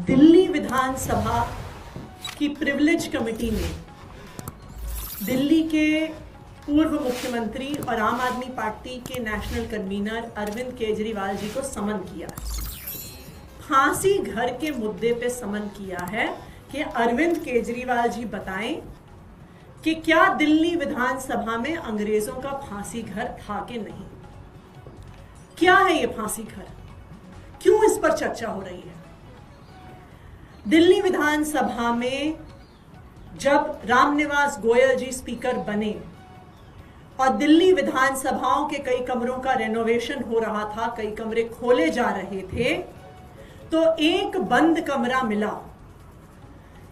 दिल्ली विधानसभा की privilege committee ने दिल्ली के पूर्व मुख्यमंत्री और आम आदमी पार्टी के नेशनल कन्वीनर अरविंद केजरीवाल जी को समन किया। फांसी घर के मुद्दे पे समन किया है कि अरविंद केजरीवाल जी बताएं कि क्या दिल्ली विधानसभा में अंग्रेजों का फांसी घर था कि नहीं। क्या है ये फांसी घर, क्यों इस पर चर्चा हो रही है। दिल्ली विधानसभा में जब रामनिवास गोयल जी स्पीकर बने और दिल्ली विधानसभाओं के कई कमरों का रेनोवेशन हो रहा था, कई कमरे खोले जा रहे थे, तो एक बंद कमरा मिला।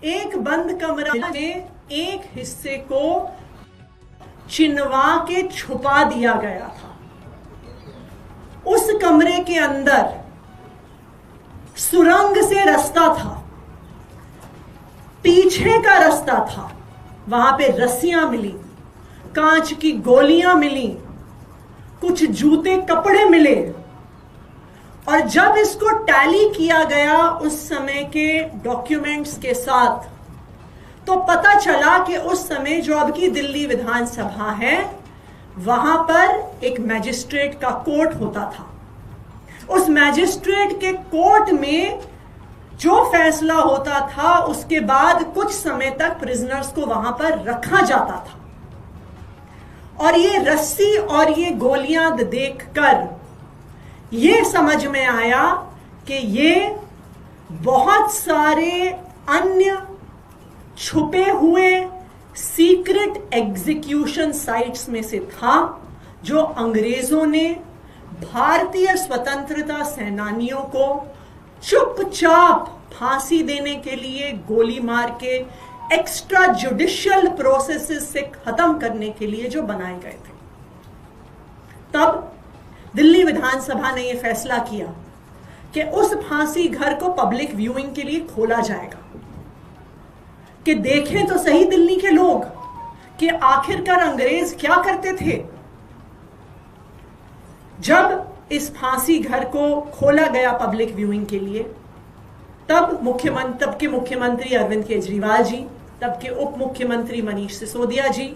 एक बंद कमरा में एक हिस्से को चिनवा के छुपा दिया गया था। उस कमरे के अंदर सुरंग से रास्ता था, पीछे का रास्ता था। वहां पे रस्सियां मिली, कांच की गोलियां मिली, कुछ जूते कपड़े मिले। और जब इसको टैली किया गया उस समय के डॉक्यूमेंट्स के साथ, तो पता चला कि उस समय जो अब की दिल्ली विधानसभा है, वहां पर एक मैजिस्ट्रेट का कोर्ट होता था। उस मैजिस्ट्रेट के कोर्ट में जो फैसला होता था, उसके बाद कुछ समय तक प्रिजनर्स को वहां पर रखा जाता था। और ये रस्सी और ये गोलियां देखकर ये समझ में आया कि ये बहुत सारे अन्य छुपे हुए सीक्रेट एग्जीक्यूशन साइट्स में से था, जो अंग्रेजों ने भारतीय स्वतंत्रता सेनानियों को चुपचाप फांसी देने के लिए, गोली मार के एक्स्ट्रा जुडिशियल प्रोसेसेस से खत्म करने के लिए जो बनाए गए थे। तब दिल्ली विधानसभा ने यह फैसला किया कि उस फांसी घर को पब्लिक व्यूइंग के लिए खोला जाएगा, कि देखें तो सही दिल्ली के लोग कि आखिरकार अंग्रेज क्या करते थे। जब इस फांसी घर को खोला गया पब्लिक व्यूइंग के लिए, तब के मुख्यमंत्री अरविंद केजरीवाल जी, तब के उप मुख्यमंत्री मनीष सिसोदिया जी,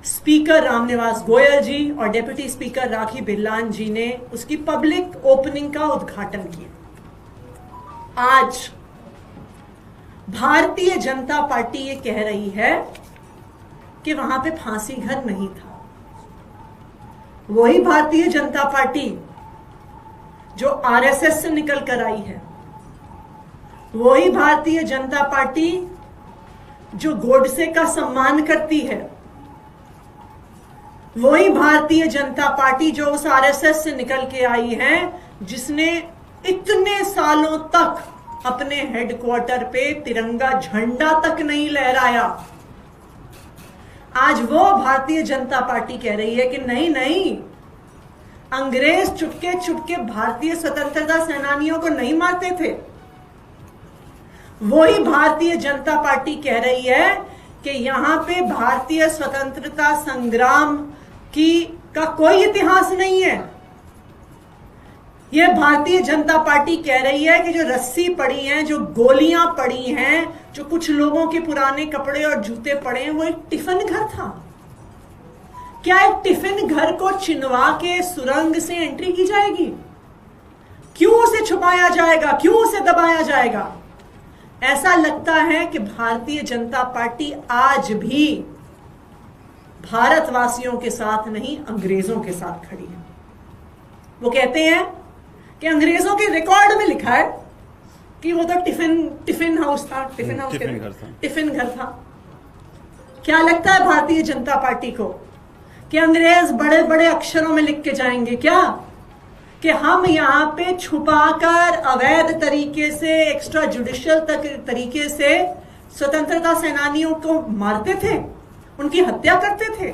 स्पीकर रामनिवास गोयल जी और डेप्यूटी स्पीकर राखी बिरलान जी ने उसकी पब्लिक ओपनिंग का उद्घाटन किया। आज भारतीय जनता पार्टी ये कह रही है कि वहां पे फांसी घर नहीं था। वही भारतीय जनता पार्टी जो आरएसएस से निकल कर आई है, वही भारतीय जनता पार्टी जो गोडसे का सम्मान करती है, वही भारतीय जनता पार्टी जो उस आरएसएस से निकल के आई है, जिसने इतने सालों तक अपने हेडक्वार्टर पे तिरंगा झंडा तक नहीं लहराया। आज वो भारतीय जनता पार्टी कह रही है कि नहीं नहीं, अंग्रेज चुपके चुपके भारतीय स्वतंत्रता सेनानियों को नहीं मारते थे। वही भारतीय जनता पार्टी कह रही है कि यहां पे भारतीय स्वतंत्रता संग्राम का कोई इतिहास नहीं है। यह भारतीय जनता पार्टी कह रही है कि जो रस्सी पड़ी है, जो गोलियां पड़ी हैं, जो कुछ लोगों के पुराने कपड़े और जूते पड़े हैं, वो एक टिफिन घर था। क्या एक टिफिन घर को चिनवा के सुरंग से एंट्री की जाएगी? क्यों उसे छुपाया जाएगा, क्यों उसे दबाया जाएगा? ऐसा लगता है कि भारतीय जनता पार्टी आज भी भारतवासियों के साथ नहीं, अंग्रेजों के साथ खड़ी है। वो कहते हैं कि अंग्रेजों के रिकॉर्ड में लिखा है कि वो तो टिफिन हाउस था, टिफिन घर था। क्या लगता है भारतीय जनता पार्टी को कि अंग्रेज बड़े बड़े अक्षरों में लिख के जाएंगे क्या कि हम यहां पे छुपाकर अवैध तरीके से, एक्स्ट्रा जुडिशियल तरीके से स्वतंत्रता सेनानियों को मारते थे, उनकी हत्या करते थे?